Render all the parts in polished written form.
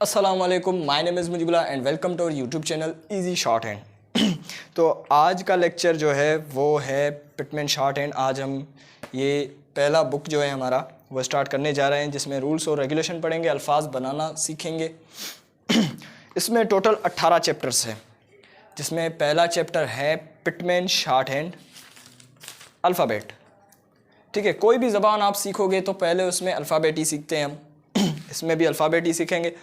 अस्सलामुअलैकुम, my name is Mujibullah and welcome to our YouTube channel easy shorthand. तो आज का लेक्चर जो है वो है पिटमैन शॉर्ट हैंड। आज हम ये पहला बुक जो है हमारा वो स्टार्ट करने जा रहे हैं, जिसमें रूल्स और रेगुलेशन पढ़ेंगे, अल्फाज बनाना सीखेंगे। इसमें टोटल 18 चैप्टर्स हैं, जिसमें पहला चैप्टर है पिटमैन शॉर्ट हैंड अल्फ़ाबेट। ठीक है, कोई भी ज़बान आप सीखोगे तो पहले उसमें अल्फ़ाबेट ही सीखते हैं हम। इसमें भी अल्फ़ाबेट ही सीखेंगे।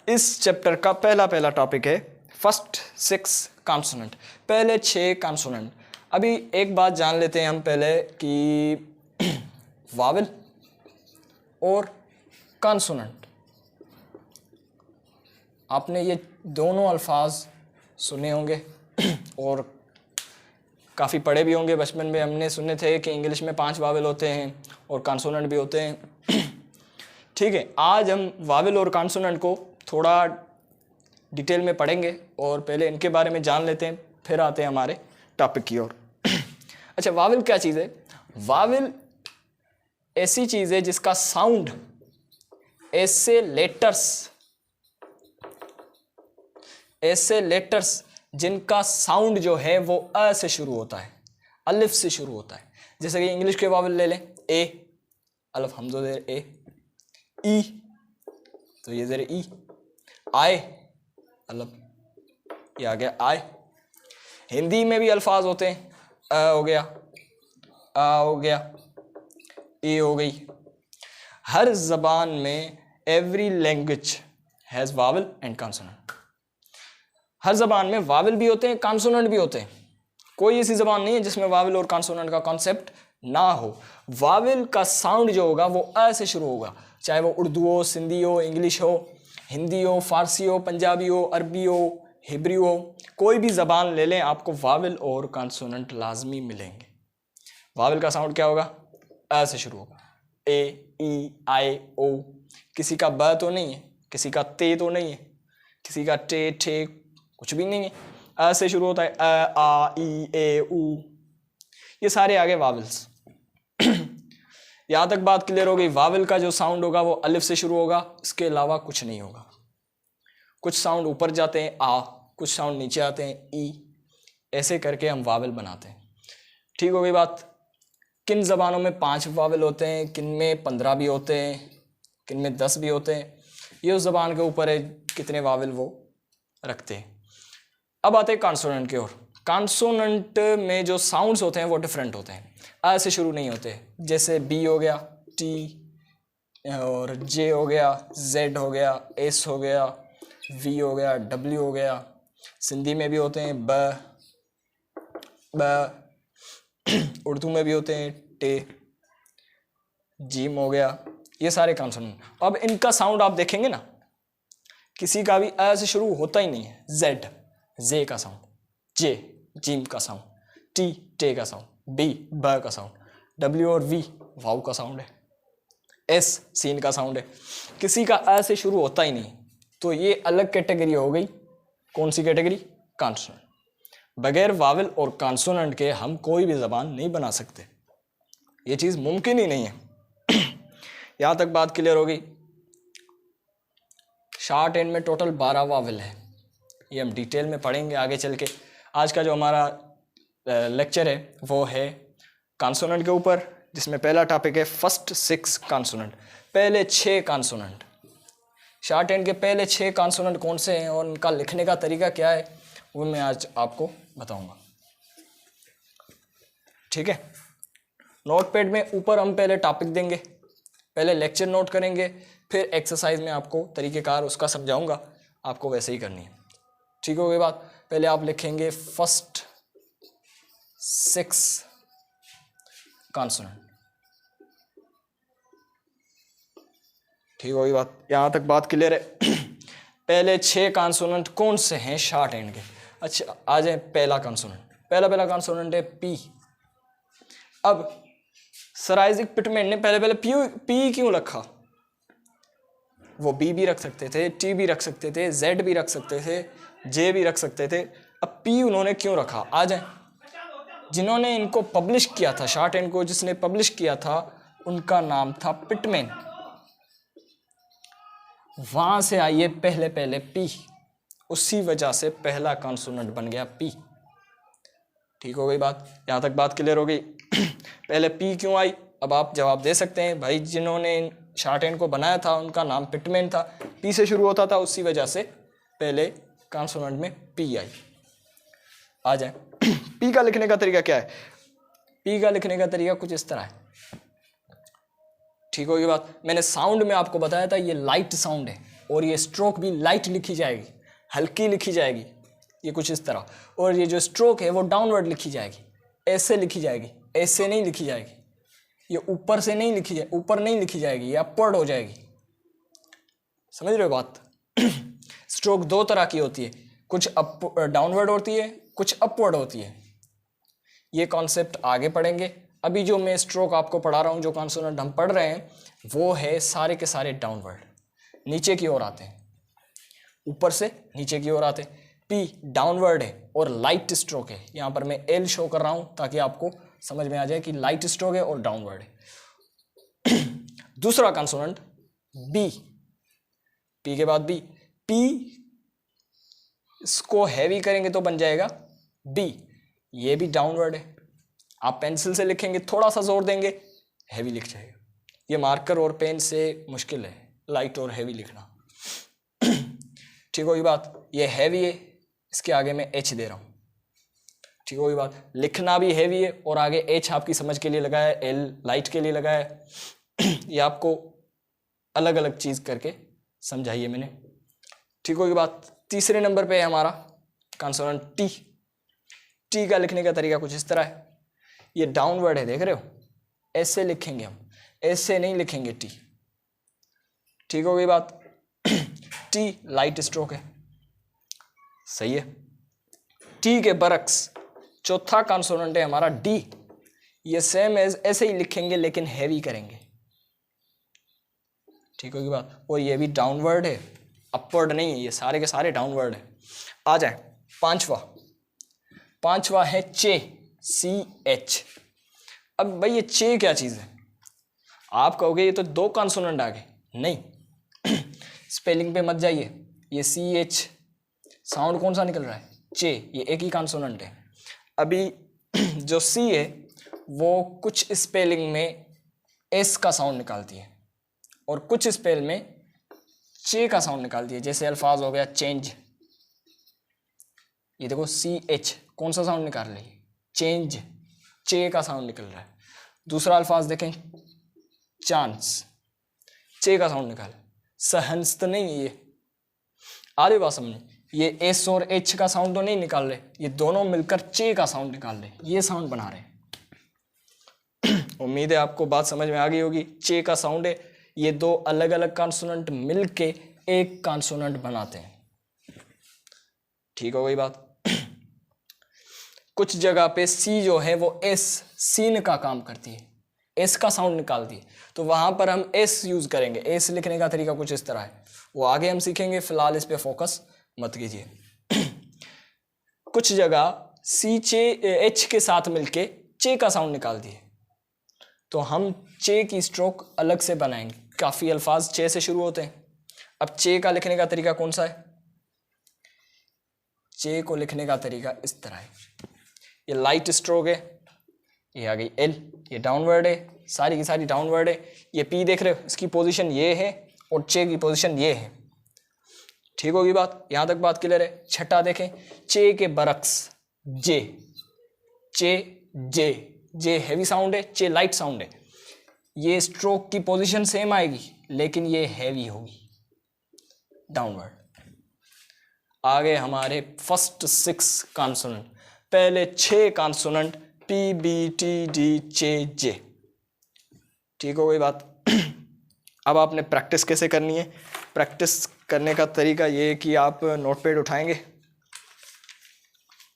इस चैप्टर का पहला टॉपिक है फर्स्ट 6 कॉन्सोनेंट, पहले 6 कॉन्सोनेंट। अभी एक बात जान लेते हैं हम पहले कि वावल और कॉन्सोनेंट, आपने ये दोनों अल्फाज सुने होंगे और काफ़ी पढ़े भी होंगे। बचपन में हमने सुने थे कि इंग्लिश में 5 वावल होते हैं और कॉन्सोनेंट भी होते हैं। ठीक है, आज हम वावल और कॉन्सोनेंट को थोड़ा डिटेल में पढ़ेंगे और पहले इनके बारे में जान लेते हैं, फिर आते हैं हमारे टॉपिक की ओर। अच्छा, वावल क्या चीज़ है? वावल ऐसी चीज़ है जिसका साउंड ऐसे लेटर्स जिनका साउंड जो है वो अ से शुरू होता है, अलिफ से शुरू होता है। जैसे कि इंग्लिश के वावल ले लें, ए अलिफ हमज़ा ज़ेर ए, ई तो ये ज़ेर ई, आए अलिफ ये आ गया आए। हिंदी में भी अल्फाज होते हैं, अ हो गया, आ हो गया, ए हो गई। हर ज़बान में every language has vowel and consonant. हर ज़बान में वावल भी होते हैं, कॉन्सोनेंट भी होते हैं। कोई ऐसी ज़बान नहीं है जिसमें वावल और कॉन्सोनेंट का कॉन्सेप्ट ना हो। वावल का साउंड जो होगा वो अ से शुरू होगा, चाहे वो उर्दू हो, सिंधी हो, इंग्लिश हो, हिंदी हो, फारसी हो, पंजाबी हो, अरबी हो, हिब्रू हो, कोई भी ज़बान ले लें, आपको वावल और कॉन्सोनेंट लाजमी मिलेंगे। वावल का साउंड क्या होगा? अ से शुरू होगा, ए, ई, आई, ओ। किसी का ब तो नहीं है, किसी का ते तो नहीं है, किसी का टे, ठे, कुछ भी नहीं है। अ से शुरू होता है, अ, आ, ई, ए, ऊ, ये सारे आगे वावल्स। यहाँ तक बात क्लियर हो गई। वावल का जो साउंड होगा वो अलिफ से शुरू होगा, इसके अलावा कुछ नहीं होगा। कुछ साउंड ऊपर जाते हैं आ, कुछ साउंड नीचे आते हैं ई, ऐसे करके हम वावल बनाते हैं। ठीक हो गई बात। किन ज़बानों में 5 वावल होते हैं, किन में 15 भी होते हैं, किन में 10 भी होते हैं, ये उस ज़बान के ऊपर है कितने वावल वो रखते हैं। अब आते हैं कॉन्सोनेंट की ओर। कॉन्सोनेंट में जो साउंड्स होते हैं वो डिफरेंट होते हैं, अ से शुरू नहीं होते। जैसे बी हो गया, टी और जे हो गया, जेड हो गया, एस हो गया, वी हो गया, डब्ल्यू हो गया। सिंधी में भी होते हैं ब, उर्दू में भी होते हैं टे, जीम हो गया। ये सारे कॉन्सोनेंट। अब इनका साउंड आप देखेंगे ना, किसी का भी अ से शुरू होता ही नहीं है। जेड जे का साउंड, जे जीम का साउंड, टी टे का साउंड, बी ब का साउंड, डब्ल्यू और वी वाव का साउंड है, एस सीन का साउंड है। किसी का अ से शुरू होता ही नहीं। तो ये अलग कैटेगरी हो गई। कौन सी कैटेगरी? कॉन्सोनेंट। बगैर वावल और कॉन्सोनेंट के हम कोई भी ज़बान नहीं बना सकते, ये चीज़ मुमकिन ही नहीं है। यहाँ तक बात क्लियर हो गई। शॉर्ट हैंड में टोटल 12 वावल है, ये हम डिटेल में पढ़ेंगे आगे चल के। आज का जो हमारा लेक्चर है वो है कॉन्सोनेंट के ऊपर, जिसमें पहला टॉपिक है फर्स्ट 6 कॉन्सोनेंट, पहले 6 कॉन्सोनेंट। शॉर्ट हैंड के पहले 6 कॉन्सोनेंट कौन से हैं और उनका लिखने का तरीका क्या है वो मैं आज आपको बताऊंगा। ठीक है, नोटपैड में ऊपर हम पहले टॉपिक देंगे, पहले लेक्चर नोट करेंगे, फिर एक्सरसाइज में आपको तरीक़ेकार उसका समझाऊंगा, आपको वैसे ही करनी है। ठीक हो गई बात। पहले आप लिखेंगे फर्स्ट 6 कॉन्सोनेंट। ठीक हो गई बात। यहाँ तक बात क्लियर है। पहले 6 कॉन्सोनेंट कौन से हैं शॉर्ट हैंड के? अच्छा, आ जाए पहला कॉन्सोनेंट। पहला कॉन्सोनेंट है पी। अब सर आइज़ैक पिटमैन ने पहले पी क्यों रखा? वो बी भी रख सकते थे, टी भी रख सकते थे, जेड भी रख सकते थे, जे भी रख सकते थे। अब पी उन्होंने क्यों रखा? आ जाए। जिन्होंने इनको पब्लिश किया था, शॉर्ट हैंड को जिसने पब्लिश किया था, उनका नाम था पिटमैन। वहां से आई है पहले पहले पी, उसी वजह से पहला कॉन्सोनेंट बन गया पी। ठीक हो गई बात, यहां तक बात क्लियर हो गई। पहले पी क्यों आई, अब आप जवाब दे सकते हैं भाई जिन्होंने शॉर्ट हैंड को बनाया था उनका नाम पिटमैन था, पी से शुरू होता था, उसी वजह से पहले कॉन्सोनेंट में पी आई। आ जाए पी का लिखने का तरीका क्या है, पी का लिखने का तरीका कुछ इस तरह है। ठीक होगी बात, मैंने साउंड में आपको बताया था ये लाइट साउंड है और ये स्ट्रोक भी लाइट लिखी जाएगी, हल्की लिखी जाएगी, ये कुछ इस तरह। और ये जो स्ट्रोक है वो डाउनवर्ड लिखी जाएगी, ऐसे लिखी जाएगी, ऐसे नहीं लिखी जाएगी, ये ऊपर से नहीं लिखी जाए, ऊपर नहीं लिखी जाएगी, ये अपवर्ड हो जाएगी। समझ रहे हो बात। स्ट्रोक दो तरह की होती है, कुछ डाउनवर्ड होती है, कुछ अपवर्ड होती है। ये कॉन्सेप्ट आगे पढ़ेंगे। अभी जो मैं स्ट्रोक आपको पढ़ा रहा हूँ, जो कॉन्सोनेंट हम पढ़ रहे हैं, वो है सारे के सारे डाउनवर्ड, नीचे की ओर आते हैं, ऊपर से नीचे की ओर आते हैं। पी डाउनवर्ड है और लाइट स्ट्रोक है। यहाँ पर मैं एल शो कर रहा हूँ ताकि आपको समझ में आ जाए कि लाइट स्ट्रोक है और डाउनवर्ड है। दूसरा कॉन्सोनेंट बी, पी के बाद बी, पी इसको हैवी करेंगे तो बन जाएगा बी, ये भी डाउनवर्ड है। आप पेंसिल से लिखेंगे, थोड़ा सा जोर देंगे, हैवी लिख जाएगा। ये मार्कर और पेन से मुश्किल है लाइट और हैवी लिखना। ठीक होगी बात, ये हैवी है, इसके आगे मैं एच दे रहा हूँ। ठीक होगी बात, लिखना भी हैवी है और आगे एच आपकी समझ के लिए लगाया है, एल लाइट के लिए लगाया है। ये आपको अलग अलग चीज करके समझाइए मैंने। ठीक होगी बात। तीसरे नंबर पे है हमारा कॉन्सोनेंट टी। टी का लिखने का तरीका कुछ इस तरह है, ये डाउनवर्ड है, देख रहे हो, ऐसे लिखेंगे हम, ऐसे नहीं लिखेंगे टी। ठीक हो गई बात। टी लाइट स्ट्रोक है, सही है। टी के बरक्स चौथा कॉन्सोनेंट है हमारा डी, ये सेम एज ऐसे ही लिखेंगे लेकिन हैवी करेंगे। ठीक होगी बात, और ये भी डाउनवर्ड है, अपवर्ड नहीं है, ये सारे के सारे डाउनवर्ड है। आ जाए पांचवा है चे, सी एच। अब भाई ये चे क्या चीज है, आप कहोगे ये तो दो कॉन्सोनेंट आ गए, नहीं। स्पेलिंग पे मत जाइए, ये सी एच साउंड कौन सा निकल रहा है, चे, ये एक ही कॉन्सोनेंट है। अभी जो सी है वो कुछ स्पेलिंग में एस का साउंड निकालती है और कुछ स्पेल में चे का साउंड निकालती है। जैसे अल्फाज हो गया चेंज, ये देखो सी एच कौन सा साउंड निकाल रही है, चेंज, चे का साउंड निकल रहा है। दूसरा अल्फाज देखें चांस, चे का साउंड निकाल, सहंस तो नहीं है ये, आधी बात समझे, ये एस और एच का साउंड तो नहीं निकाल रहे, ये दोनों मिलकर चे का साउंड निकाल रहे, ये साउंड बना रहे। उम्मीद है आपको बात समझ में आ गई होगी। चे का साउंड है, ये दो अलग अलग कॉन्सोनेंट मिलके एक कॉन्सोनेंट बनाते हैं। ठीक हो गई बात। कुछ जगह पे सी जो है वो एस, सीन का काम करती है, एस का साउंड निकालती है, तो वहां पर हम एस यूज करेंगे। एस लिखने का तरीका कुछ इस तरह है, वो आगे हम सीखेंगे, फिलहाल इस पे फोकस मत कीजिए। कुछ जगह सी चे एच के साथ मिलके चे का साउंड निकालती है, तो हम चे की स्ट्रोक अलग से बनाएंगे। काफी अल्फाज चे से शुरू होते हैं। अब चे का लिखने का तरीका कौन सा है, चे को लिखने का तरीका इस तरह है, ये लाइट स्ट्रोक है, ये आ गई एल, ये डाउनवर्ड है, सारी की सारी डाउनवर्ड है। ये पी देख रहे हो, इसकी पोजीशन ये है और चे की पोजीशन ये है। ठीक होगी बात, यहां तक बात क्लियर है। छठा देखें, चे के बरक्स जे, चे जे, जे हैवी साउंड है, चे लाइट साउंड है। ये स्ट्रोक की पोजीशन सेम आएगी लेकिन ये हैवी होगी, डाउनवर्ड। आगे हमारे फर्स्ट 6 कॉन्सोनेंट, पहले 6 consonant P B T D chay J. ठीक हो गई बात। अब आपने प्रैक्टिस कैसे करनी है, प्रैक्टिस करने का तरीका ये है कि आप नोटपैड उठाएंगे,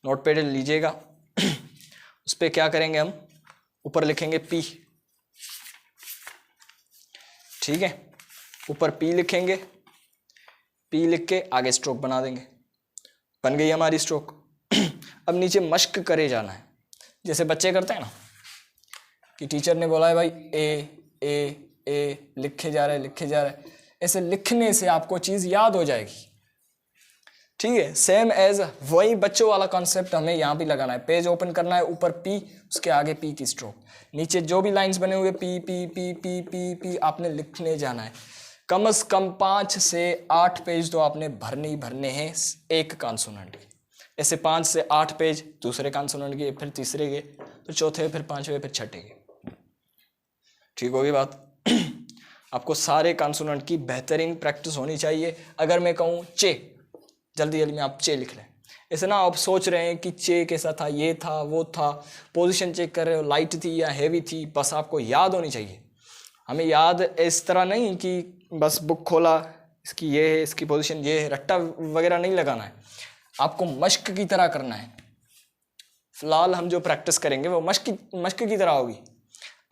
नोटपैड लीजिएगा, उस पर क्या करेंगे हम, ऊपर लिखेंगे पी, ठीक है, ऊपर पी लिखेंगे, पी लिख के आगे स्ट्रोक बना देंगे, बन गई हमारी स्ट्रोक। अब नीचे मश्क करे जाना है, जैसे बच्चे करते हैं ना कि टीचर ने बोला है भाई ए ए ए लिखे जा रहे लिखे जा रहे, ऐसे लिखने से आपको चीज़ याद हो जाएगी। ठीक है, सेम एज वही बच्चों वाला कॉन्सेप्ट हमें यहाँ भी लगाना है। पेज ओपन करना है, ऊपर पी, उसके आगे पी की स्ट्रोक, नीचे जो भी लाइंस बने हुए P P P P P P आपने लिखने जाना है। कम से कम 5 से 8 पेज तो आपने भरने ही भरने हैं एक कॉन्सोनेंट के। ऐसे 5 से 8 पेज दूसरे कॉन्सोनेंट के, फिर तीसरे के, फिर चौथे, फिर पांचवे, फिर छठे के। ठीक होगी बात। आपको सारे कॉन्सोनेंट की बेहतरीन प्रैक्टिस होनी चाहिए। अगर मैं कहूँ चे, जल्दी जल्दी में आप चे लिख लें। ऐसे ना आप सोच रहे हैं कि चे कैसा था, ये था, वो था, पोजीशन चेक कर रहे हो, लाइट थी या हैवी थी, बस आपको याद होनी चाहिए। हमें याद इस तरह नहीं कि बस बुक खोला, इसकी ये है, इसकी पोजीशन ये है, रट्टा वगैरह नहीं लगाना है, आपको मश्क की तरह करना है। फिलहाल हम जो प्रैक्टिस करेंगे वो मश्क की तरह होगी।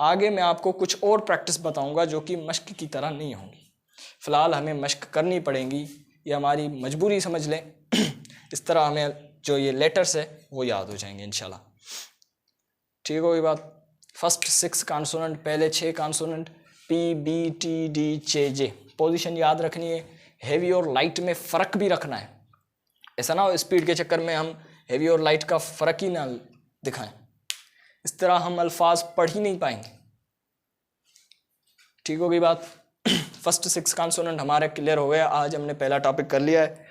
आगे मैं आपको कुछ और प्रैक्टिस बताऊंगा जो कि मश्क की तरह नहीं होंगी। फिलहाल हमें मश्क करनी पड़ेगी, ये हमारी मजबूरी समझ लें। इस तरह हमें जो ये लेटर्स है वो याद हो जाएंगे इंशाल्लाह। ठीक होगी बात। फर्स्ट 6 कॉन्सोनेंट, पहले 6 consonant P B T D chay J, position याद रखनी है। हेवी और लाइट में फ़र्क भी रखना है। ऐसा ना हो स्पीड के चक्कर में हम हेवी और लाइट का फ़र्क ही ना दिखाएं, इस तरह हम अल्फाज पढ़ ही नहीं पाएंगे। ठीक होगी बात। फर्स्ट 6 कॉन्सोनेंट हमारे क्लियर हो गया। आज हमने पहला टॉपिक कर लिया है।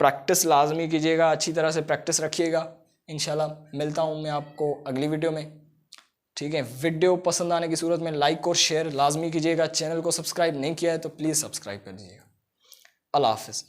प्रैक्टिस लाजमी कीजिएगा, अच्छी तरह से प्रैक्टिस रखिएगा। इंशाल्लाह मिलता हूँ मैं आपको अगली वीडियो में। ठीक है, वीडियो पसंद आने की सूरत में लाइक और शेयर लाजमी कीजिएगा। चैनल को सब्सक्राइब नहीं किया है तो प्लीज़ सब्सक्राइब कर दीजिएगा। अल्लाह हाफिज़।